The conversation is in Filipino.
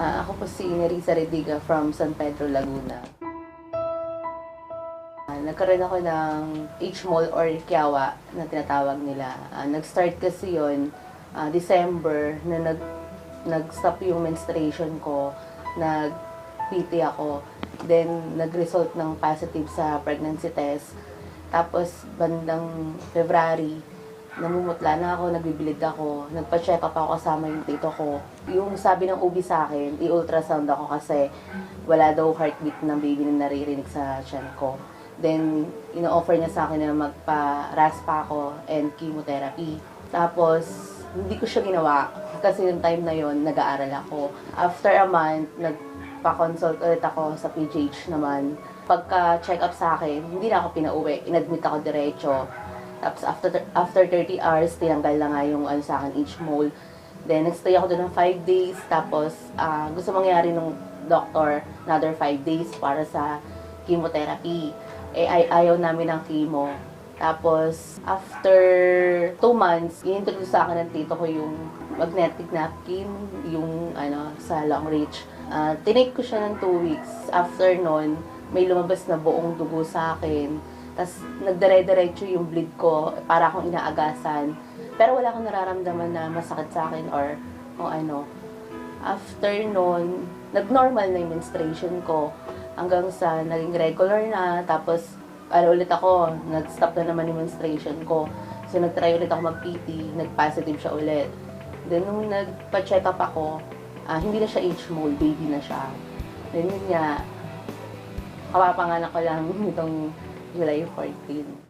Ako po si Nerissa Rediga from San Pedro, Laguna. Nagkaroon ako ng H-mole or Kiawa na tinatawag nila. Nag-start kasi yon December na nag-stop yung menstruation ko, nag-PT ako, then nag-result ng positive sa pregnancy test. Tapos bandang February, namumutla na ako, nagbibilid ako, nagpa-check up ako kasama yung tito ko. Yung sabi ng OB sa akin, i-ultrasound ako kasi wala daw heartbeat ng baby na naririnig sa tiyan ko. Then, ino-offer niya sa akin na magpa-raspa ako and chemotherapy. Tapos, hindi ko siya ginawa kasi yung time na yon nag-aaral ako. After a month, nagpa-consult ulit ako sa PGH naman. Pagka-check up sa akin, hindi na ako pinauwi. In-admit ako diretso. Tapos after 30 hours, tinanggal na nga yung sa akin H-mole. Then nagstay ako doon ng 5 days. Tapos gusto mangyari ng doctor another 5 days para sa chemotherapy. Ayaw namin ng chemo. Tapos after 2 months, inintroduce sa akin ng tito ko yung magnetic napkin, yung sa long reach. Tinake ko siya ng 2 weeks. After nun, may lumabas na buong dugo sa akin. Tapos nagdire-diretso yung bleed ko, para akong inaagasan. Pero wala akong nararamdaman na masakit sa akin or ano. After nun, nag-normal na yung menstruation ko. Hanggang sa naging regular na. Tapos ulit ako, nag-stop na naman yung menstruation ko. So nag-try ulit ako mag-PT, nag-positive siya ulit. Then nung nagpa-check up ako, hindi na siya H-mole, baby na siya. Then yun nga, kapapanganak ko lang nitong July 14.